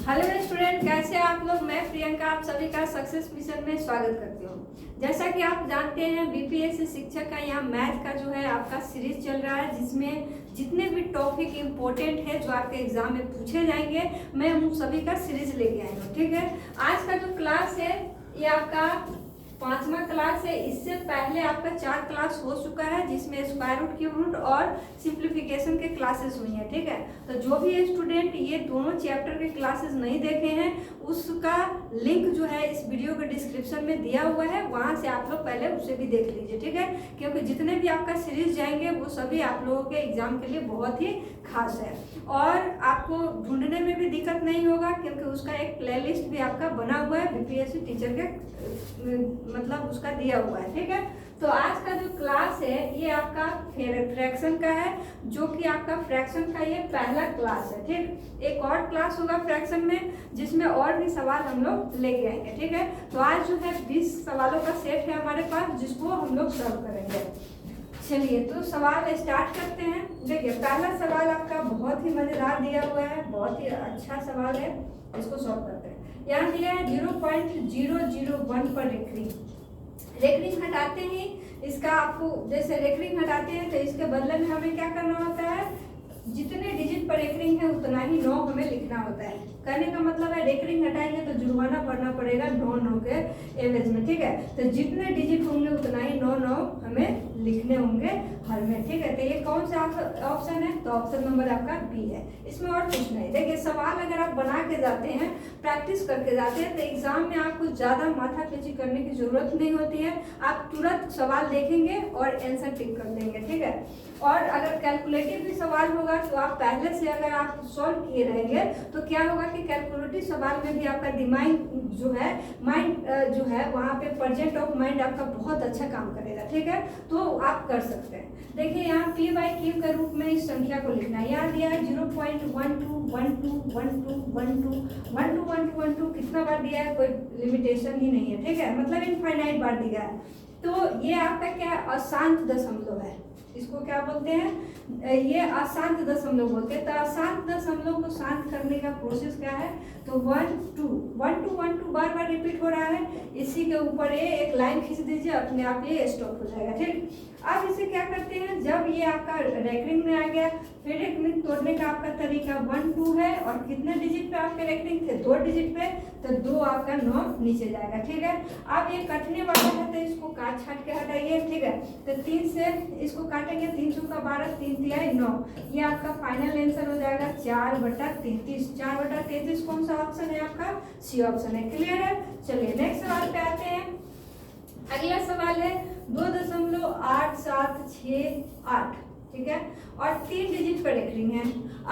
Hello student, कैसे आप लोग। मैं प्रियंका आप सभी का सक्सेस मिशन में स्वागत करती हूँ। जैसा कि आप जानते हैं बीपीएससी शिक्षक का यहाँ मैथ का जो है आपका सीरीज चल रहा है, जिसमें जितने भी टॉपिक इम्पोर्टेंट है जो आपके एग्जाम में पूछे जाएंगे, मैं उन सभी का सीरीज लेके आई हूँ। ठीक है, आज का जो क्लास है ये आपका 5वां क्लास है। इससे पहले आपका 4 क्लास हो चुका है, जिसमें स्क्वायर रूट, क्यूब रूट और सिंप्लीफिकेशन के क्लासेस हुई हैं। ठीक है, तो जो भी स्टूडेंट ये दोनों चैप्टर के क्लासेस नहीं देखे हैं, उसका लिंक जो है इस वीडियो के डिस्क्रिप्शन में दिया हुआ है, वहां से आप लोग पहले उसे भी देख लीजिए। ठीक है, क्योंकि जितने भी आपका सीरीज जाएंगे वो सभी आप लोगों के एग्जाम के लिए बहुत ही खास है और आपको ढूंढने में भी दिक्कत नहीं होगा, क्योंकि उसका एक प्लेलिस्ट भी आपका बना हुआ है बीपीएससी टीचर के मतलब उसका दिया हुआ है। ठीक है, तो आज का जो क्लास है ये आपका फ्रैक्शन का है, जो कि आपका फ्रैक्शन का ये पहला क्लास है। ठीक, एक और क्लास होगा फ्रैक्शन में जिसमें और भी सवाल हम लोग लेके आएंगे। ठीक है, तो आज जो है 20 सवालों का सेट है हमारे पास, जिसको हम लोग सॉल्व करेंगे। चलिए तो सवाल स्टार्ट करते हैं। देखिए, पहला सवाल आपका बहुत ही मजेदार दिया हुआ है, बहुत ही अच्छा सवाल है, इसको सॉल्व करते हैं। यहाँ दिया है 0.001 पर रेकरिंग हटाते ही इसका आपको, जैसे रेकरिंग हटाते हैं तो इसके बदले में हमें क्या करना होता है, जितने डिजिट पर रेकरिंग है उतना ही 9 हमें लिखना होता है। कहने का मतलब है रेकरिंग हटाएंगे तो जुर्माना भरना पड़ेगा 9 के एवरेज में। ठीक है, तो जितने डिजिट होंगे उतना ही 9 हमें लिखने होंगे हर में। ठीक है, तो ये कौन सा ऑप्शन है, तो ऑप्शन नंबर आपका बी है, इसमें और कुछ नहीं। देखिए, सवाल अगर आप बना के जाते हैं, प्रैक्टिस करके जाते हैं, तो एग्जाम में आपको ज़्यादा माथापच्ची करने की जरूरत नहीं होती है। आप तुरंत सवाल देखेंगे और आंसर टिक कर देंगे। ठीक है, और अगर कैलकुलेटिव भी सवाल होगा तो आप पहले से अगर आप सॉल्व किए रहेंगे तो क्या होगा कि कैलकुलेटिव सवाल में भी आपका दिमाग जो है, माइंड जो है वहाँ पे प्रेजेंट ऑफ माइंड आपका बहुत अच्छा काम करेगा। ठीक है, तो आप कर सकते हैं। देखिए, यहाँ पी बाई क्यू के रूप में इस संख्या को लिखना है। यहाँ दिया है 0.1212121212 कितना बार दिया है, कोई लिमिटेशन ही नहीं है। ठीक है, मतलब इनफाइनाइट बार दिया है। तो ये आपका क्या है, अशांत दशमलव है। इसको क्या बोलते हैं, ये अशांत दशमलव बोलते हैं। तो अशांत दशमलव को शांत करने का प्रोसेस क्या है, तो 1 2 1 2 1 2 बार बार रिपीट हो रहा है। इसी के ऊपर ये एक लाइन खींच दीजिए, अपने आप ये स्टॉप हो जाएगा। ठीक, अब इसे क्या करते हैं, जब ये आपका रेकरिंग में आ गया, फिर रेकरिंग तोड़ने का आपका तरीका 1 2 है, और कितने डिजिट पे आपके रेकरिंग थे, 2 डिजिट पे, तो 2 आपका 9 नीचे जाएगा। ठीक है, अब ये कटने वाला है तो इसको काट छाट के हटाइए। ठीक है, तो 3 से इसको काटेंगे, 3 चौका 12, 3 तिहाई 9, ये आपका फाइनल आंसर हो जाएगा 4/33। 4/33 कौन सा ऑप्शन है आपका, सी ऑप्शन है। क्लियर है। चलिए नेक्स्ट सवाल पे आते हैं। अगला सवाल है 2.8768। ठीक है, और 3 डिजिट पर रेकरिंग है।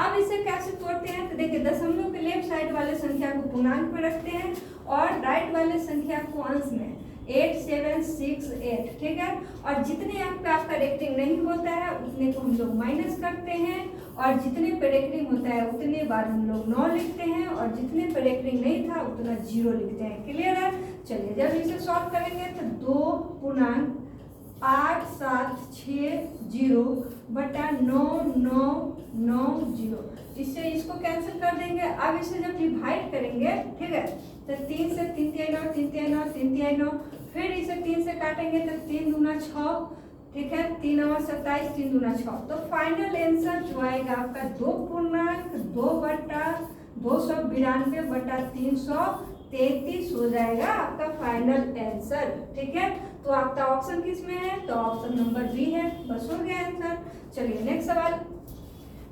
अब इसे कैसे तोड़ते हैं, तो देखिए, दशमलव के लेफ्ट साइड वाले संख्या को पूर्णांक में रखते हैं और राइट वाले संख्या को अंश में 8768। ठीक है, और जितने अंक पे आपका रेकरिंग नहीं होता है उतने को हम लोग माइनस करते हैं, और जितने पे रेकरिंग होता है उतने बार हम लोग 9 लिखते हैं, और जितने पे रेकरिंग नहीं था उतना 0 लिखते हैं। क्लियर है। चलिए, जब इसे सॉल्व करेंगे तो 2.8760/9990, इससे इसको कैंसिल कर देंगे। अब इसे जब डिवाइड करेंगे, ठीक है, तो 3 से 3 तिहाई 9, 3 तिहाई 9, 3 तिहाई 9, फिर इसे 3 से काटेंगे तो 3 दूना 6। ठीक है, 3 और 27, 3 दूना 6, तो फाइनल आंसर जो आएगा आपका 2.292/333 हो जाएगा आपका फाइनल आंसर। ठीक है, तो आपका ऑप्शन किस में है, तो ऑप्शन नंबर बी है। बस हो गया आंसर। चलिए नेक्स्ट सवाल।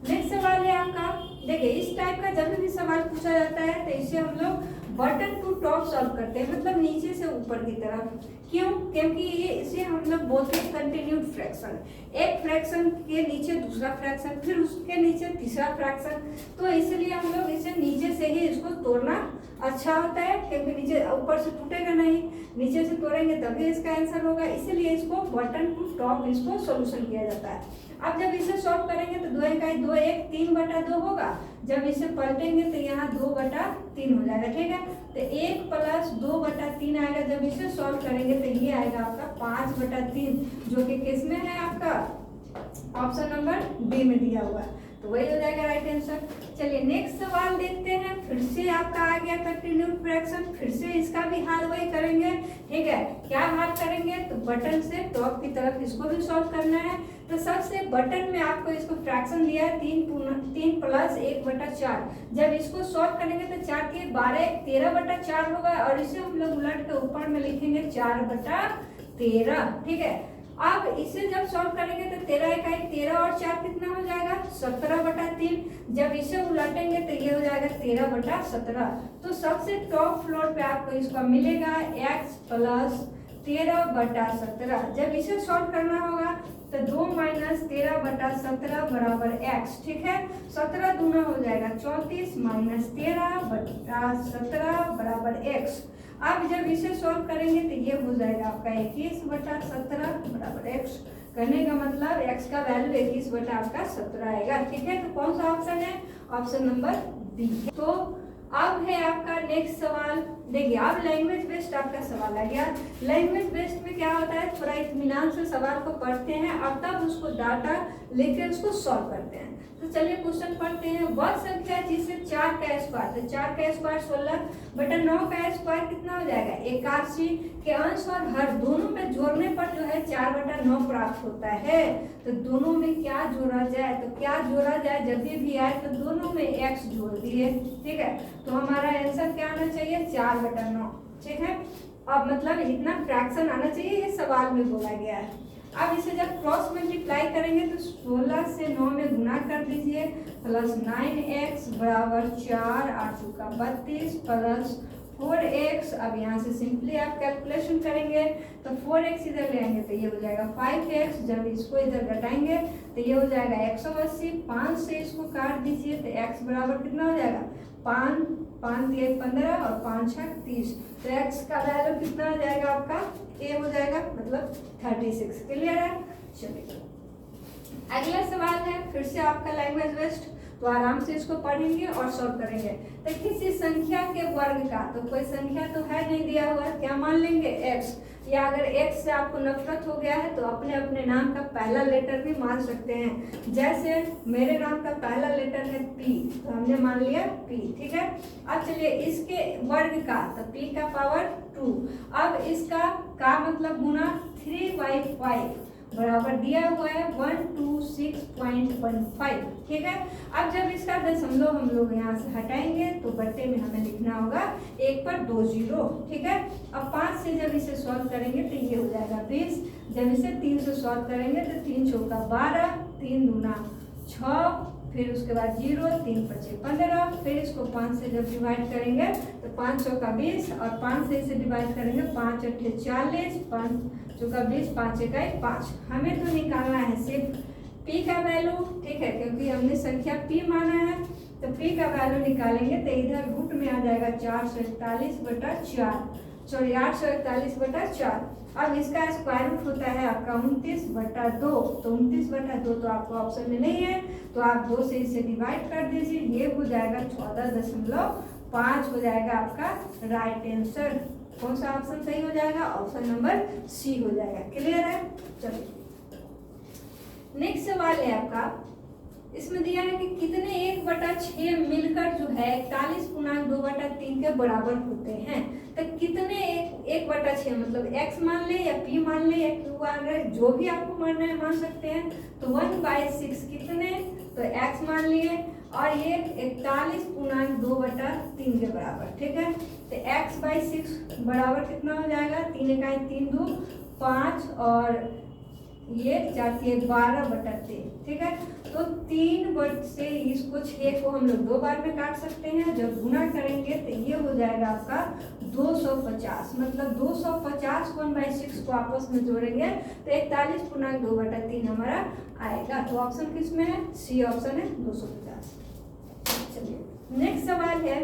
नेक्स्ट सवाल है आपका, देखिए, इस टाइप का जब भी सवाल पूछा जाता है तो इसे हम लोग बटन टू टॉप सॉल्व करते हैं, मतलब नीचे से ऊपर की तरफ। क्यों, क्योंकि ये इसे हम लोग बोलते हैं कंटिन्यूड फ्रैक्शन। एक फ्रैक्शन के नीचे दूसरा फ्रैक्शन, फिर उसके नीचे तीसरा फ्रैक्शन, तो इसलिए हम लोग इसे नीचे से ही इसको तोड़ना अच्छा होता है, क्योंकि नीचे ऊपर से टूटेगा नहीं, नीचे से तोड़ेंगे तभी इसका आंसर होगा। इसीलिए इसको बटन टू टॉप इसको सोल्यूशन किया जाता है। अब जब इसे सॉल्व करेंगे तो 2 इकाई 2 1 3/2 होगा। जब इसे पलटेंगे तो यहाँ 2/3 हो जाएगा। ठीक है, तो 1 + 2/3 आएगा। जब इसे सॉल्व करेंगे तो ये आएगा आपका 5/3, जो कि किस में है आपका ऑप्शन नंबर बी में दिया हुआ है, तो वही हो जाएगा राइट आंसर। चलिए नेक्स्ट सवाल देखते हैं। फिर से आपका आ गया कंटिन्यूड फ्रैक्शन, फिर से इसका भी हाल वही करेंगे। ठीक है, क्या हाल करेंगे, तो बटन से टॉप की तरफ इसको भी सॉल्व करना है। तो सबसे बटन में आपको इसको फ्रैक्शन दिया है 3 प्लस 1/4। जब इसको सॉल्व करेंगे तो 4 के 12 13/4 होगा, और इसे हम लोग उलट के ऊपर में लिखेंगे 4/13। ठीक है, अब इसे जब सॉल्व करेंगे तो 13 इकाई 13 और 4 कितना हो जाएगा 17/3। जब इसे उलटेंगे तो ये हो जाएगा 13/17। तो सबसे टॉप फ्लोर पे आपको इसका मिलेगा x प्लस 13/17। जब इसे सॉल्व करना होगा तो 2 माइनस 13/17 बराबर x। ठीक है, 17 दूना हो जाएगा 34 माइनस 13/17 बराबर x। अब जब इसे सॉल्व करेंगे तो ये हो जाएगा आपका 21/17 बराबर x। करने का मतलब x का वैल्यू 21/17 आएगा। ठीक है, तो कौन सा ऑप्शन है, ऑप्शन नंबर बी। तो अब है आपका नेक्स्ट सवाल। देखिए अब लैंग्वेज बेस्ड आपका सवाल आ गया। लैंग्वेज बेस्ड में क्या होता है, थोड़ा इत्मीनान से सवाल को पढ़ते हैं और तब उसको डाटा लेकर उसको सॉल्व करते हैं। तो चलिए क्वेश्चन पढ़ते हैं। वह संख्या जिससे 4 का स्क्वायर, तो 4 का स्क्वायर 16/9 का स्क्वायर कितना हो जाएगा 81 के अंश और हर दोनों में जोड़ने पर जो है 4/9 प्राप्त होता है। तो दोनों में क्या जोड़ा जाए, तो क्या जोड़ा जाए, जब भी आए तो दोनों में x जोड़ दिए। ठीक है, तो हमारा आंसर क्या आना चाहिए 4/9। ठीक है, अब मतलब इतना फ्रैक्शन आना चाहिए, ये सवाल में बोला गया है। अब इसे जब क्रॉस मल्टीप्लाई करेंगे तो 16 से 9 में गुना कर दीजिए, प्लस 9x बराबर 4 8 चौका 32 प्लस 4x। अब यहाँ से सिंपली आप कैलकुलेशन करेंगे तो 4x इधर ले आएंगे तो ये हो जाएगा 5x। जब इसको इधर घटाएंगे तो ये हो जाएगा 180। 5 से इसको काट दीजिए तो x बराबर कितना हो जाएगा 5 3 15 और 5 6 30। तो x का वैल्यू कितना हो जाएगा आपका a हो जाएगा मतलब 36। क्लियर है। चलिए अगला सवाल है फिर से आपका लैंग्वेज बेस्ड, तो आराम से इसको पढ़ेंगे और सॉल्व करेंगे। तो किसी संख्या के वर्ग का, तो कोई संख्या तो है नहीं दिया हुआ, क्या मान लेंगे x, या अगर x से आपको नफरत हो गया है तो अपने अपने नाम का पहला लेटर भी मान सकते हैं। जैसे मेरे नाम का पहला लेटर है p, तो हमने मान लिया p। ठीक है, अब चलिए इसके वर्ग का, तो p का पावर 2। अब इसका का मतलब गुना 3/5 बराबर दिया हुआ है 126.15। ठीक है, अब जब इसका दशमलव हम लोग यहाँ से हटाएंगे तो बट्टे में हमें लिखना होगा 1 पर 2 0। ठीक है, अब 5 से जब इसे सॉल्व करेंगे तो ये हो जाएगा 20। जब इसे 3 से सॉल्व करेंगे तो 3 चौका 12, 3 दूना 6, फिर उसके बाद 0, 3 5 15। फिर इसको 5 से जब डिवाइड करेंगे तो 5 चौका 20 और 5 से इसे डिवाइड करेंगे 5 8 40, 5 चौका 20, 5 इकाई 5। हमें तो निकालना है सिर्फ p का वैल्यू। ठीक है, क्योंकि हमने संख्या p माना है तो p का वैल्यू निकालेंगे तो इधर रूट में आ जाएगा 441/4, सॉरी 841/4। अब इसका स्क्वायर रूट होता है आपका 29/2। तो 29/2 तो आपको ऑप्शन में नहीं है, तो आप 2 से इसे डिवाइड कर दीजिए, ये हो जाएगा 14.5 हो जाएगा आपका राइट आंसर। कौन सा ऑप्शन सही हो जाएगा, ऑप्शन नंबर सी हो जाएगा। क्लियर है। चलिए नेक्स्ट सवाल है आपका, इसमें दिया है कि कितने 1/6 मिलकर जो है 41.2/3 के बराबर होते हैं। तो कितने 1/6 मतलब x मान ले या p मान ले या q मान ले, जो भी आपको मानना है मान सकते हैं। तो 1/6 कितने, तो x मान लिए और ये 41.2/3 के बराबर। ठीक है, तो x/6 बराबर कितना हो जाएगा 3 इकाई 3 2 5 और ये 4 3 12/3। ठीक है, तो 3 से इसको 6 को हम लोग 2 बार में काट सकते हैं। जब गुना करेंगे तो ये हो जाएगा आपका 250, मतलब 250 को 1/6 को आपस में जोड़ेंगे तो 41.2/3 हमारा आएगा। तो ऑप्शन किस में है, सी ऑप्शन है 250। चलिए नेक्स्ट सवाल है।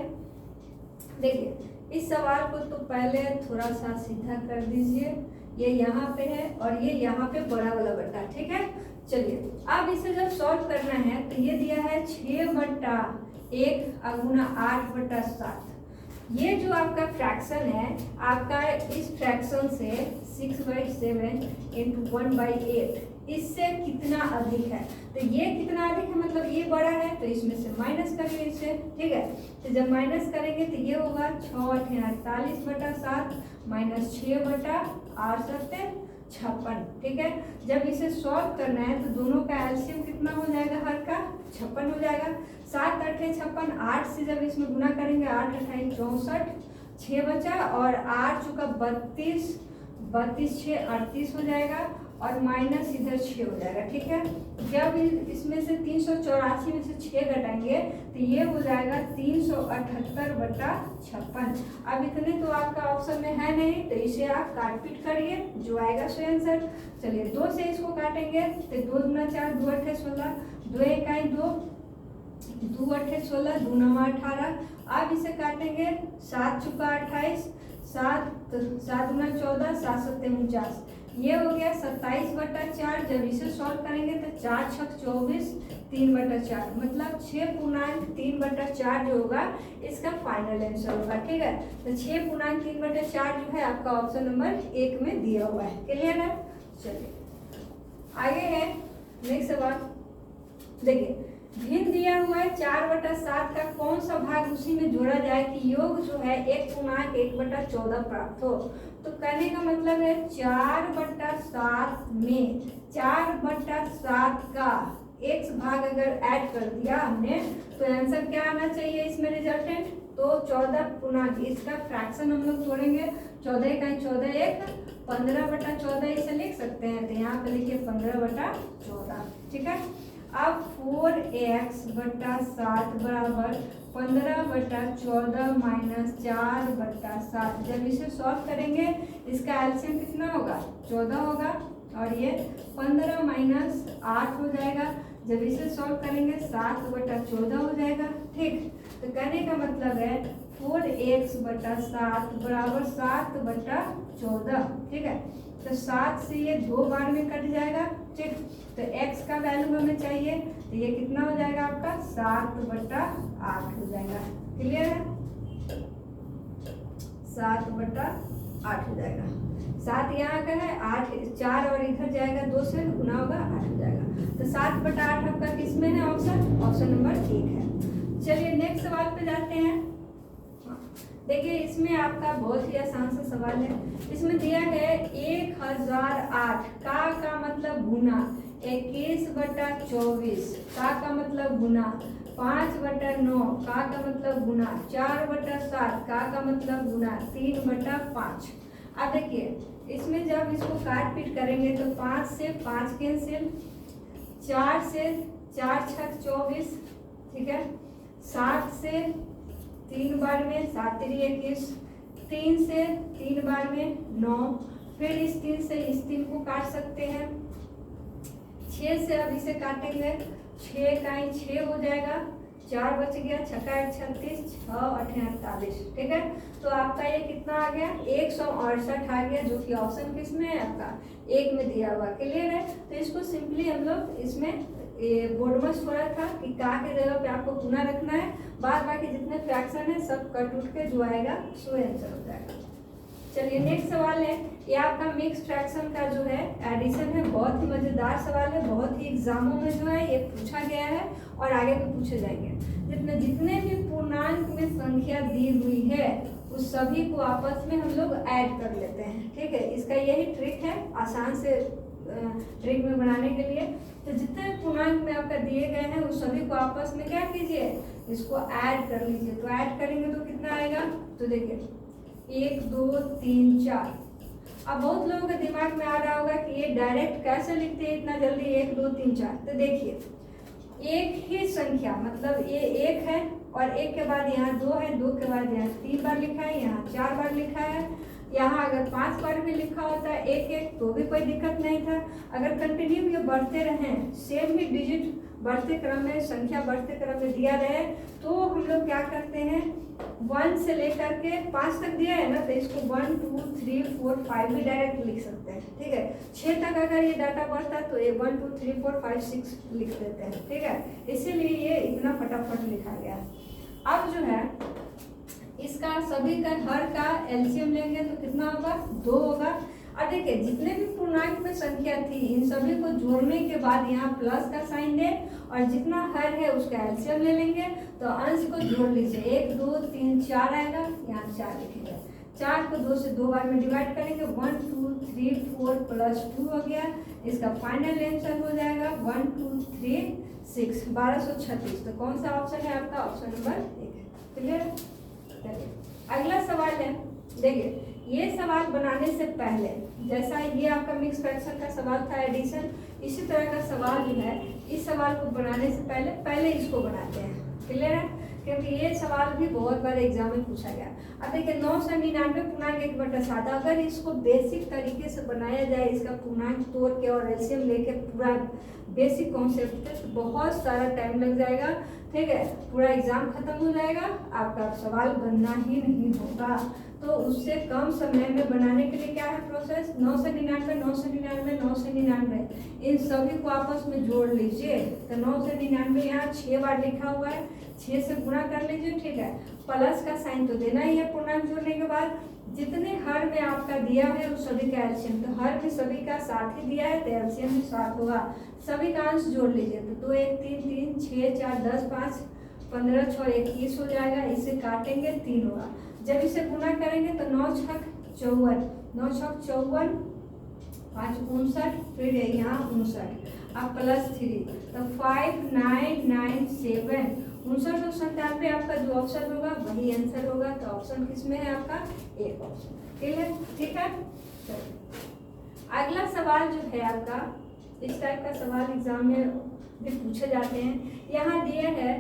देखिए इस सवाल को तो पहले थोड़ा सा सीधा कर दीजिए, ये यहाँ पे है और ये यहाँ पे बड़ा वाला बट्टा। ठीक है, चलिए अब इसे जब सॉल्व करना है तो ये दिया है 6/1 गुना 8/7। ये जो आपका फ्रैक्शन है आपका, इस फ्रैक्शन से 6/7 × 1/8 इससे कितना अधिक है। तो ये कितना अधिक है मतलब ये बड़ा है, तो इसमें से माइनस करिए इससे, ठीक है। तो जब माइनस करेंगे तो ये होगा 6×48/7 माइनस 6/8×56, ठीक है। जब इसे सॉल्व करना है तो दोनों का एलसीएम कितना हो जाएगा, हर का 56 हो जाएगा। 7×8 = 8 से जब इसमें गुना करेंगे 8×8 = 64, 6 बचा और 8 चुका 32, 32 6 38 हो जाएगा और माइनस इधर 6 हो जाएगा, ठीक है। जब इसमें से 384 में से 6 घटाएंगे तो ये हो जाएगा 378/56। अब इतने तो आपका ऑप्शन में है नहीं, तो इसे आप काट पीट करिए, जो आएगा सो आंसर। चलिए 2 से इसको काटेंगे तो 2 दूना 4, 2 8 16, 2 1 2, 2 8 16, 2 9 18। अब इसे काटेंगे 7 चुका 28, 7 दूना 14, 7 7 49, ये हो गया 27/4। जब इसे सॉल्व करेंगे तो 4 छक 24, 3/4 मतलब 6.3/4 जो होगा इसका फाइनल आंसर होगा, ठीक है। तो 6.3/4 जो है आपका ऑप्शन नंबर 1 में दिया हुआ है, क्लियर है। चलिए आगे है नेक्स्ट सवाल। देखिए भिन्न दिया हुआ है 4/7 का कौन सा भाग उसी में जोड़ा जाए कि योग जो है 1.1/14 प्राप्त हो। तो कहने का मतलब है 4/7 में 4/7 का x भाग अगर ऐड कर दिया हमने तो आंसर क्या आना चाहिए इसमें रिजल्टेंट। तो 14 इसका फ्रैक्शन हम लोग जोड़ेंगे, 14 का 14 1 15/14 इसे लिख सकते हैं। तो यहाँ पे लिखिए 15/14, ठीक है। अब 4x/7 बराबर 15/14 माइनस 4/7। जब इसे सॉल्व करेंगे इसका एलसीएम कितना होगा, 14 होगा और ये 15 माइनस 8 हो जाएगा। जब इसे सॉल्व करेंगे 7/14 हो जाएगा, ठीक। तो कहने का मतलब है 4x/7 बराबर 7/14, ठीक है। तो 7 से ये 2 बार में कट जाएगा, ठीक। तो x का वैल्यू हमें चाहिए, तो ये कितना हो जाएगा आपका 7/8 हो जाएगा, क्लियर है। 7/8 हो जाएगा। 7 यहाँ का है, 8 4 और इधर जाएगा 2 से गुना होगा 8 हो जाएगा। तो 7/8 आपका किस में है ऑप्शन, ऑप्शन नंबर 1 है। चलिए नेक्स्ट सवाल पे जाते हैं। देखिए इसमें आपका बहुत ही आसान सा सवाल है। इसमें दिया है 1008 का मतलब गुना 21/24, का मतलब गुना 5/9, का मतलब गुना 4/7, का मतलब गुना 3/5। अब देखिए इसमें जब इसको काट पीट करेंगे तो 5 से 5 कैंसिल, 4 से 4 छक 24, ठीक है। 7 से 3 बार में 7 3 21, 3 से 3 बार में 9, फिर इस 3 से इस 3 को काट सकते हैं। 6 से अब इसे काटेंगे, 6 का 6 हो जाएगा, 4 बच गया, 6 का 36, 6 8 48, ठीक है। तो आपका ये कितना आ गया 168 आ गया, जो कि ऑप्शन किस में है आपका 1 में दिया हुआ, क्लियर है। तो इसको सिंपली हम लोग इसमें बोर्ड में छोड़ा था कि का के जगह पे आपको गुना रखना है, बाद बाकी जितने फ्रैक्शन है सब कट उठ के जो आएगा सो आंसर हो जाएगा। चलिए नेक्स्ट सवाल है, ये आपका मिक्स फ्रैक्शन का जो है एडिशन है। बहुत ही मजेदार सवाल है, बहुत ही एग्जामों में जो है ये पूछा गया है और आगे भी पूछे जाएंगे। जितने भी पूर्णांक में संख्या दी हुई है उस सभी को आपस में हम लोग ऐड कर लेते हैं, ठीक है। इसका यही ट्रिक है आसान से ट्रिक में बनाने के लिए। तो जितने पूर्णांक में आपका दिए गए हैं उस सभी को आपस में क्या कीजिए, इसको ऐड कर लीजिए। तो ऐड करेंगे तो कितना आएगा, तो देखिए 1 2 3 4। अब बहुत लोगों के दिमाग में आ रहा होगा कि ये डायरेक्ट कैसे लिखते हैं इतना जल्दी 1 2 3 4। तो देखिए एक ही संख्या मतलब ये 1 है और 1 के बाद यहाँ 2 है, 2 के बाद यहाँ 3 बार लिखा है, यहाँ 4 बार लिखा है, यहाँ अगर 5 बार भी लिखा होता है 1 1 तो भी कोई दिक्कत नहीं था। अगर कंटिन्यू ये बढ़ते रहें, सेम ही डिजिट बढ़ते क्रम में, संख्या बढ़ते क्रम में दिया रहे, तो हम लोग क्या करते हैं 1 से लेकर के 5 तक दिया है ना, तो इसको 1 2 3 4 5 भी डायरेक्ट लिख सकते हैं, ठीक है। 6 तक अगर ये डाटा बढ़ता तो ये 1 2 3 4 5 6 लिख देते हैं, ठीक है। इसीलिए ये इतना फटाफट लिखा गया। अब जो है इसका सभी का हर का एलसीएम लेंगे तो कितना होगा 2 होगा। और देखिए जितने भी पूर्णांक में संख्या थी इन सभी को जोड़ने के बाद यहाँ प्लस का साइन दे और जितना हर है उसका एलसीएम ले लेंगे तो अंश को जोड़ लीजिए 1 2 3 4 आएगा, यहाँ 4 लिखेंगे। 4 को 2 से 2 बार में डिवाइड करेंगे 1 2 3 4 प्लस 2 हो गया। इसका फाइनल आंसर हो जाएगा 1 2 3 6 1236। तो कौन सा ऑप्शन है आपका? ऑप्शन नंबर 1 है। क्लियर? चलिए अगला सवाल है। देखिए ये सवाल बनाने से पहले जैसा ये आपका मिक्स फ्रैक्शन का सवाल था एडिशन, इसी तरह का सवाल जो है इस सवाल को बनाने से पहले इसको बनाते हैं। क्लियर है? क्योंकि ये सवाल भी बहुत बार एग्जाम में पूछा गया। अब देखिए 999 पूर्णांक 1/7 अगर इसको बेसिक तरीके से बनाया जाए, इसका पूर्णांक तोड़ के और एलसीएम लेके पूरा बेसिक कॉन्सेप्ट है तो बहुत सारा टाइम लग जाएगा। ठीक है, पूरा एग्जाम खत्म हो जाएगा, आपका सवाल बनना ही नहीं होगा। तो उससे कम समय में बनाने के लिए क्या है प्रोसेस? 999 999 999 इन सभी को आपस में जोड़ लीजिए। तो 999 यहाँ 6 बार लिखा हुआ है, 6 से गुणा कर लीजिए। ठीक है, प्लस का साइन तो देना ही है पूर्णांक जोड़ने के बाद। जितने हर में आपका दिया है उस सभी का एलसीएम, तो हर में सभी का 7 ही दिया है तो एलसीएम भी 7 होगा। सभी का अंश जोड़ लीजिए तो 2 1 3 3 6 4 10 5 15 6 21 हो जाएगा। इसे काटेंगे 3 होगा। जब इसे गुना करेंगे तो 9 छक 54 9 छक 54 5 59 फिर यहाँ 59 अब प्लस 3 तो 5 9 9 7 59 और 97 आपका जो ऑप्शन होगा वही आंसर होगा। तो ऑप्शन किसमें है आपका? एक ऑप्शन। क्लियर? ठीक है। अगला सवाल जो है आपका, इस टाइप का सवाल एग्जाम में भी पूछे जाते हैं। यहाँ दिया है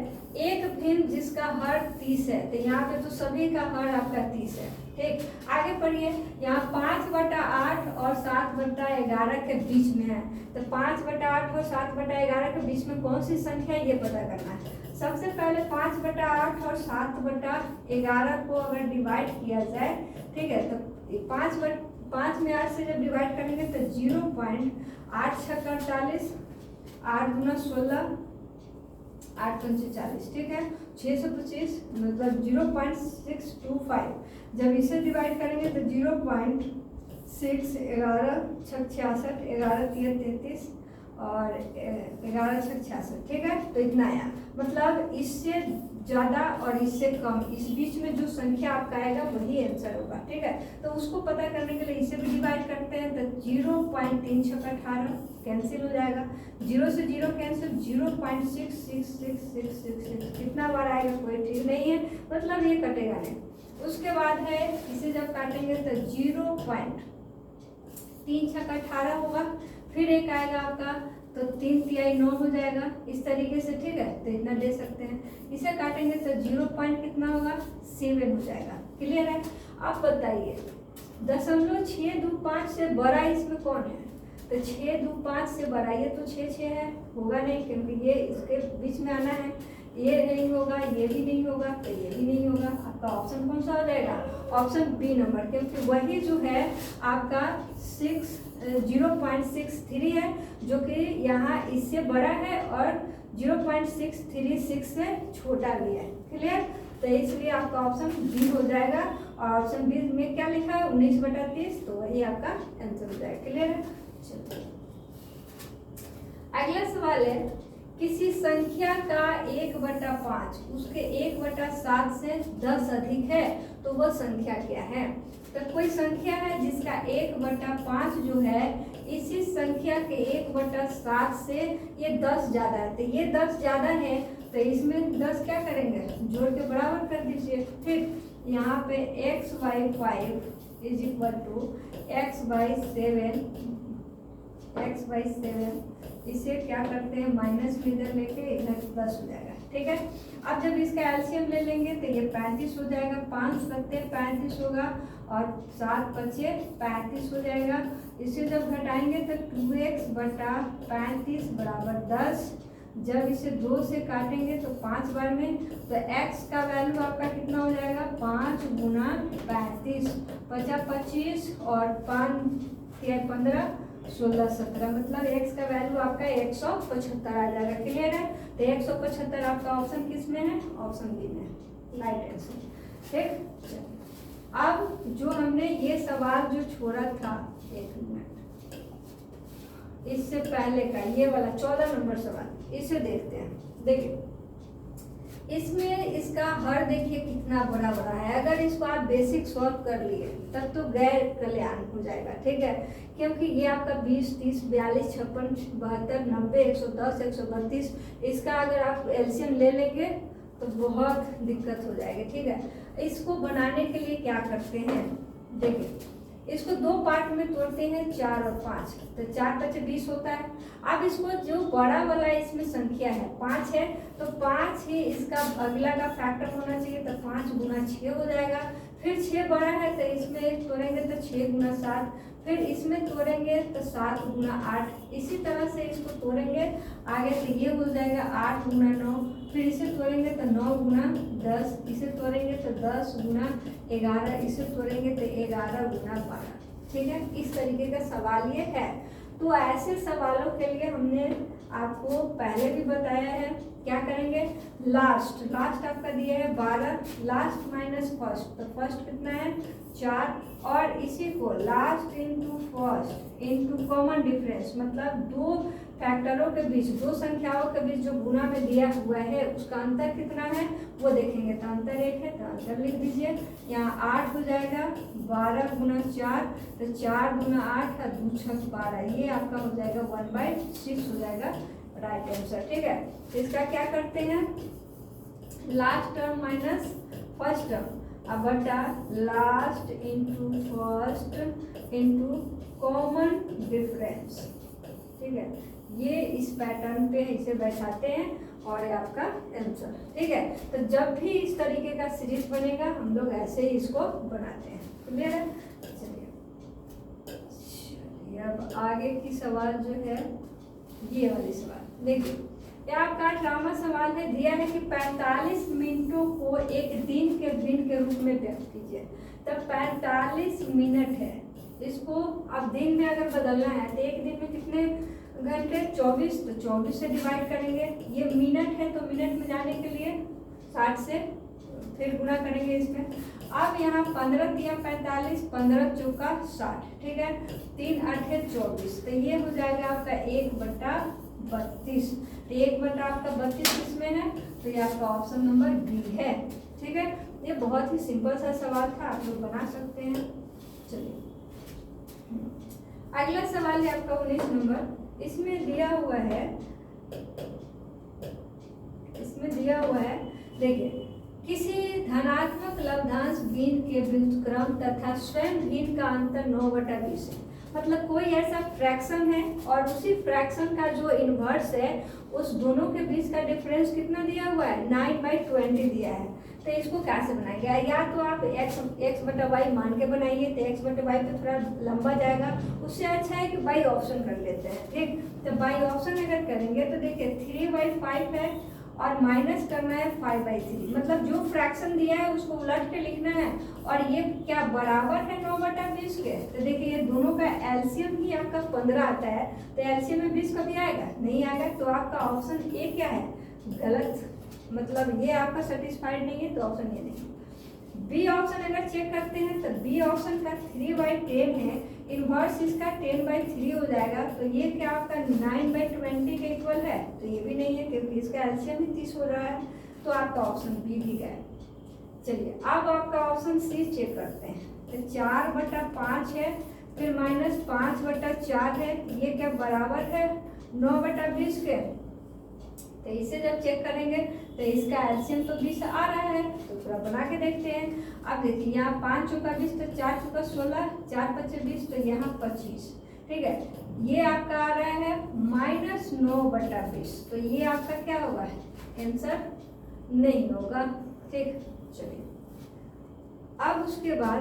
एक फिल्म जिसका हर 30 है, तो यहाँ पे तो सभी का हर आपका 30 है। ठीक, आगे पढ़िए। यहाँ 5/8 और 7/11 के बीच में है, तो 5/8 और 7/11 के बीच में कौन सी संख्या है ये पता करना है। सबसे पहले 5/8 और 7/11 को अगर डिवाइड किया जाए, ठीक है, तो 5 में 8 से जब डिवाइड करेंगे तो 0.8 छक्का 48 8 गुना 16 8 पंचे 40। ठीक है, 625 मतलब 0.625। जब इसे डिवाइड करेंगे तो 0.6 11 छक 66 11 3 33 और 11 छक 66। ठीक है, तो इतना आया। मतलब इससे ज़्यादा और इससे कम इस बीच में जो संख्या आपका आएगा वही आंसर होगा। ठीक है, तो उसको पता करने के लिए इसे भी डिवाइड करते हैं तो 0.3 छक 18 कैंसिल हो जाएगा। 0 से 0 कैंसिल 0.66666 कितना बार आएगा कोई ठीक नहीं है, मतलब ये कटेगा नहीं। उसके बाद है इसे जब काटेंगे तो 0.3 छक 18 होगा। फिर एक आएगा आपका तो 3 तिहाई 9 हो जाएगा इस तरीके से। ठीक है, तो इतना दे सकते हैं। इसे काटेंगे तो 0. कितना होगा 7 हो जाएगा। क्लियर है? अब बताइए 0.625 से बड़ा इसमें कौन है? तो 625 से बड़ा, ये तो 6 है, होगा नहीं क्योंकि ये इसके बीच में आना है। ये नहीं होगा, ये भी नहीं होगा, तो ये भी नहीं होगा। आपका ऑप्शन कौन सा हो जाएगा? ऑप्शन बी नंबर, क्योंकि वही जो है आपका 0.63 है जो कि यहाँ इससे बड़ा है और 0.636 से छोटा भी है। क्लियर? तो इसलिए आपका ऑप्शन बी हो जाएगा। और ऑप्शन बी में क्या लिखा है 19/30, तो वही आपका आंसर हो जाएगा। क्लियर है? चलिए अगला सवाल है किसी संख्या का 1/5 उसके 1/7 से 10 अधिक है तो वह संख्या क्या है? तो कोई संख्या है जिसका 1/5 जो है इसी संख्या के 1/7 से ये 10 ज्यादा है, तो ये 10 ज्यादा है तो इसमें 10 क्या करेंगे जोड़ के बराबर कर दीजिए। फिर यहाँ पे x/5 is equal to x/7 इसे क्या करते हैं माइनस में इधर लेके इधर 10 हो जाएगा। ठीक है, अब जब इसका एलसीएम ले लेंगे तो ये 35 हो जाएगा। 5 सत्ते 35 होगा और 7 पचे 35 हो जाएगा। इसे जब घटाएंगे तो 2x/35 बराबर 10। जब इसे 2 से काटेंगे तो 5 बार में तो x का वैल्यू आपका कितना हो जाएगा 5 गुना 35 50 25 और 5 15 16 17 मतलब x का वैल्यू आपका 175 आ जाएगा। क्लियर है? तो 175 आपका ऑप्शन किस में है? ऑप्शन बी में, राइट आंसर। ठीक, अब जो हमने ये सवाल जो छोड़ा था, एक मिनट, इससे पहले का ये वाला 14 नंबर सवाल, इसे देखते हैं। देखिए इसमें इसका हर देखिए कितना बड़ा बड़ा है। अगर इसको आप बेसिक सॉल्व कर लिए तब तो गैर कल्याण हो जाएगा, ठीक है, क्योंकि ये आपका 20, 30, 42, 56, 72, 90, 110, 132, इसका अगर आप एलसीएम ले लेंगे तो बहुत दिक्कत हो जाएगी, ठीक है। इसको बनाने के लिए क्या करते हैं, देखिए इसको दो पार्ट में तोड़ते हैं, 4 और 5, तो 4 × 20 होता है। अब इसको जो बड़ा वाला इसमें संख्या है 5 है, तो 5 ही इसका अगला का फैक्टर होना चाहिए, तो 5 × 6 हो जाएगा। फिर 6 बड़ा है तो इसमें एक तोड़ेंगे तो 6 × 7, फिर इसमें तोड़ेंगे तो 7 × 8, इसी तरह से इसको तोड़ेंगे आगे तो ये हो जाएगा 8 × 9, फिर इसे तोड़ेंगे तो 9 × 10, इसे तोड़ेंगे तो 10 × 11, इसे तोड़ेंगे तो 11 × 12, ठीक है। इस तरीके का सवाल ये है। तो ऐसे सवालों के लिए हमने आपको पहले भी बताया है, क्या करेंगे, लास्ट आपका दिया है 12, लास्ट माइनस फर्स्ट, तो फर्स्ट कितना है 4, और इसी को last into first into common difference, मतलब दो फैक्टरों के बीच, दो संख्याओं के बीच जो गुना में दिया हुआ है उसका अंतर कितना है वो देखेंगे, तो अंतर 1 है तो अंतर लिख दीजिए। यहाँ 8 हो जाएगा, 12 × 4, तो 4 × 8 और 2 × 12, ये आपका हो जाएगा 1/6 हो जाएगा राइट आंसर, ठीक है। तो इसका क्या करते हैं, last term minus first term, अब बटा last into first into common difference, ठीक है। ये इस पैटर्न पे इसे बैठाते हैं और ये आपका आंसर, ठीक है। तो जब भी इस तरीके का सीरीज बनेगा हम लोग ऐसे ही इसको बनाते हैं, क्लियर है। चलिए अब आगे की सवाल जो है ये वाली सवाल देखिए, ये आपका 18वां सवाल में दिया है कि 45 मिनटों को एक दिन के भिन्न के रूप में व्यक्त कीजिए। तब 45 मिनट है, इसको अब दिन में अगर बदलना है तो एक दिन में कितने घंटे, 24, तो 24 से डिवाइड करेंगे। ये मिनट है तो मिनट में जाने के लिए 60 से फिर गुना करेंगे इसमें। अब यहाँ 15 दिया 45, 15 चौका 60, ठीक है, 3 8 24, तो ये हो जाएगा आपका 1/32, तो 1 आपका 32 इसमें है, तो ये आपका ऑप्शन नंबर बी है, ठीक है। ये बहुत ही सिंपल सा सवाल था, आप लोग बना सकते हैं। चलिए अगला सवाल है आपका 19 नंबर, इसमें दिया हुआ है, देखिए किसी धनात्मक लब्धांश भिन्न के व्युत्क्रम तथा स्वयं भिन्न का अंतर 9/20 है। मतलब कोई ऐसा फ्रैक्शन है और उसी फ्रैक्शन का जो इन्वर्स है उस दोनों के बीच का डिफरेंस कितना दिया हुआ है, 9/20 दिया है। तो इसको कैसे बनाएंगे, या तो आप x/y मान के बनाइए, तो x/y पे थोड़ा लंबा जाएगा, उससे अच्छा है कि बाई ऑप्शन कर लेते हैं, ठीक। तो बाई ऑप्शन अगर करेंगे तो देखिए 3/5 है और माइनस करना है 5/3, मतलब जो फ्रैक्शन दिया है उसको उलट के लिखना है, और ये क्या बराबर है 9/20 के। तो देखिए ये दोनों का एलसीएम ही आपका 15 आता है, तो एलसीएम में 20 कभी आएगा, नहीं आएगा, तो आपका ऑप्शन ए क्या है, गलत, मतलब ये आपका सेटिस्फाइड नहीं है, तो ऑप्शन ये नहीं। बी ऑप्शन अगर चेक करते हैं तो बी ऑप्शन का 3/10 है, इनवर्स इसका 10/3 हो जाएगा, तो ये क्या आपका 9/20 के इक्वल है, तो ये भी नहीं है क्योंकि इसका एलसीएम ही 30 हो रहा है, तो आपका ऑप्शन बी भी गया। चलिए अब आपका ऑप्शन सी चेक करते हैं, तो 4/5 है, फिर माइनस 5/4 है, ये क्या बराबर है 9/20 के। तो इसे जब चेक करेंगे तो इसका एलसीएम तो 20 आ रहा है, तो थोड़ा बना के देखते हैं। अब देखिए यहाँ 5 चौका 20, तो 4 चौका 16, 4 × 20, तो यहाँ 25, ठीक है। ये आपका आ रहा है -9/20, तो ये आपका क्या होगा, आंसर नहीं होगा, ठीक। चलिए अब उसके बाद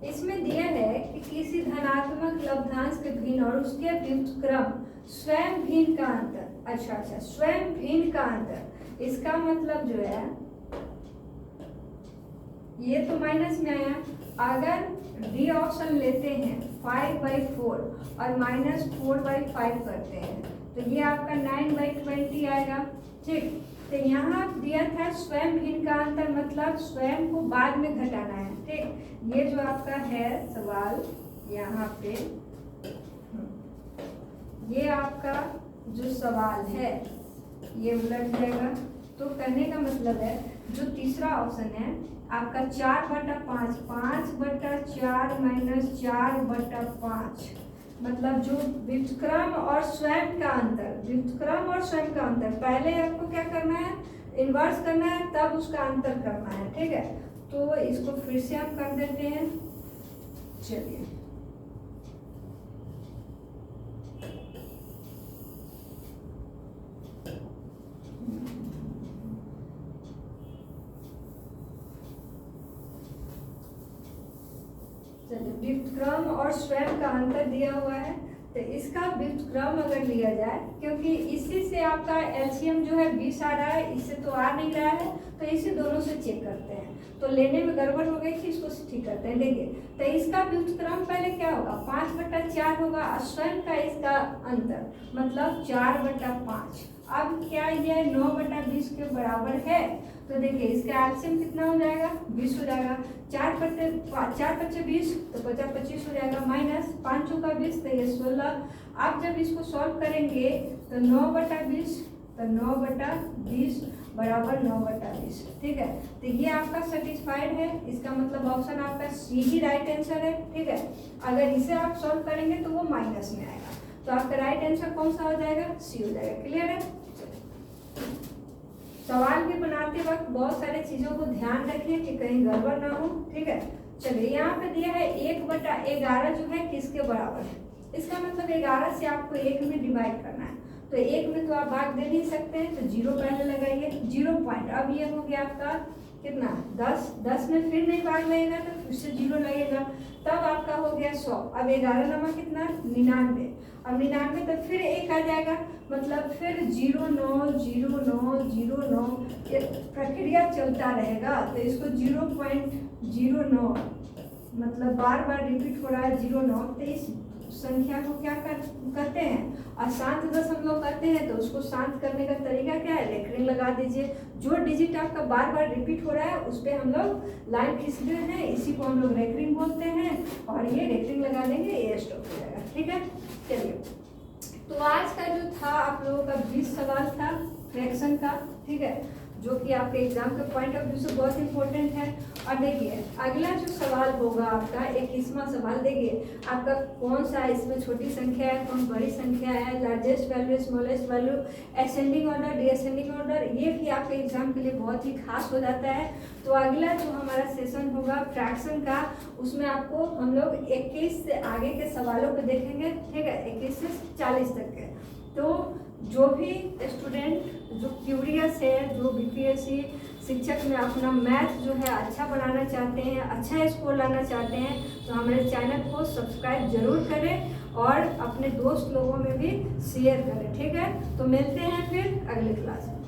इसमें दिया है कि किसी धनात्मक लब्धांश के भिन्न और उसके व्युत्क्रम स्वयं भिन्न का अंतर, अच्छा स्वयं भिन्न का अंतर, इसका मतलब जो है ये तो माइनस में आया, अगर डी ऑप्शन लेते हैं 5/4 और -4/5 करते हैं तो ये आपका 9/20 आएगा, ठीक। तो यहाँ दिया था स्वयं भिन्न का अंतर, मतलब स्वयं को बाद में घटाना है। ठीक, ये जो आपका है सवाल यहाँ पे, ये आपका जो सवाल है ये उलट जाएगा। तो करने का मतलब है जो तीसरा ऑप्शन है आपका 4/5, 5/4 माइनस 4/5, मतलब जो व्युत्क्रम और स्वयं का अंतर, व्युत्क्रम और स्वयं का अंतर, पहले आपको क्या करना है, इन्वर्स करना है, तब उसका अंतर करना है। ठीक है, तो इसको फिर से हम कर देते हैं। चलिए, व्युत्क्रम और स्वयं का अंतर दिया हुआ है, तो इसका व्युत्क्रम अगर लिया जाए, क्योंकि इसी से आपका एलसीएम जो है 20 आ रहा है, इससे तो आ नहीं रहा है, तो इसे दोनों से चेक करते हैं। तो लेने में गड़बड़ हो गई थी, इसको ठीक करते हैं। देखिए, तो इसका व्युत्क्रम पहले क्या होगा, 5/4 होगा, और स्वयं का इसका अंतर मतलब 4/5। अब क्या ये 9/20 के बराबर है, तो देखिए इसका एलसीएम कितना हो जाएगा, 20 हो जाएगा। 4×5 20, तो 50×25 हो जाएगा, माइनस 5 चौका 20, तो ये 16। अब जब इसको सॉल्व करेंगे तो 9/20, तो 9/20 बराबर 9/20। ठीक है, तो ये आपका सेटिस्फाइड है, इसका मतलब ऑप्शन आपका सी ही राइट आंसर है। ठीक है, अगर इसे आप सॉल्व करेंगे तो वो माइनस में आएगा, तो आपका राइट आंसर कौन सा हो जाएगा, सी हो जाएगा। क्लियर है। सवाल भी बनाते वक्त बहुत सारे चीजों को ध्यान रखिए कि कहीं गड़बड़ ना हो। ठीक है, चलिए यहाँ पे दिया है 1/11 जो है किसके बराबर है, इसका मतलब 11 से आपको 1 में डिवाइड करना है, तो 1 में तो आप भाग दे नहीं सकते हैं, तो 0 पहले लगाइए, 0 पॉइंट। अब ये हो गया आपका कितना, 10 में फिर नहीं भाग लगेगा, तो फिर से 0 लगेगा, तब आपका हो गया 100। अब 11 नंबर कितना, 99। अब 99 तो फिर 1 आ जाएगा, मतलब फिर 0 9 0 9 0 9, प्रक्रिया चलता रहेगा। तो इसको 0.09 मतलब बार बार रिपीट हो रहा है 0.9, तो इस संख्या को क्या करते हैं, अशांत दशमलव करते हैं। तो उसको शांत करने का तरीका क्या है, लेटरिंग लगा दीजिए। जो डिजिट आपका बार बार रिपीट हो रहा है उस पर हम लोग लाइन खींच रहे हैं, इसी को हम लोग रेकरिंग बोलते हैं, और ये रेकरिंग लगा देंगे, ये स्टॉप हो जाएगा। ठीक है, चलिए, तो आज का जो था आप लोगों का 20 सवाल था फ्रैक्शन का। ठीक है, जो कि आपके एग्जाम के पॉइंट ऑफ व्यू से बहुत इंपॉर्टेंट है। और देखिए अगला जो सवाल होगा आपका 21वां सवाल, देखिए आपका कौन सा इसमें छोटी संख्या है, कौन बड़ी संख्या है, largest value, smallest value, ascending order, descending order, ये भी आपके एग्जाम के लिए बहुत ही खास हो जाता है। तो अगला जो हमारा सेशन होगा फ्रैक्शन का, उसमें आपको हम लोग 21 से आगे के सवालों को देखेंगे। ठीक है, 21 से 40 तक के। तो जो भी स्टूडेंट जो क्यूरियस है, जो बीपीएससी शिक्षक में अपना मैथ जो है अच्छा बनाना चाहते हैं, अच्छा स्कोर लाना चाहते हैं, तो हमारे चैनल को सब्सक्राइब जरूर करें और अपने दोस्त लोगों में भी शेयर करें। ठीक है, तो मिलते हैं फिर अगले क्लास में।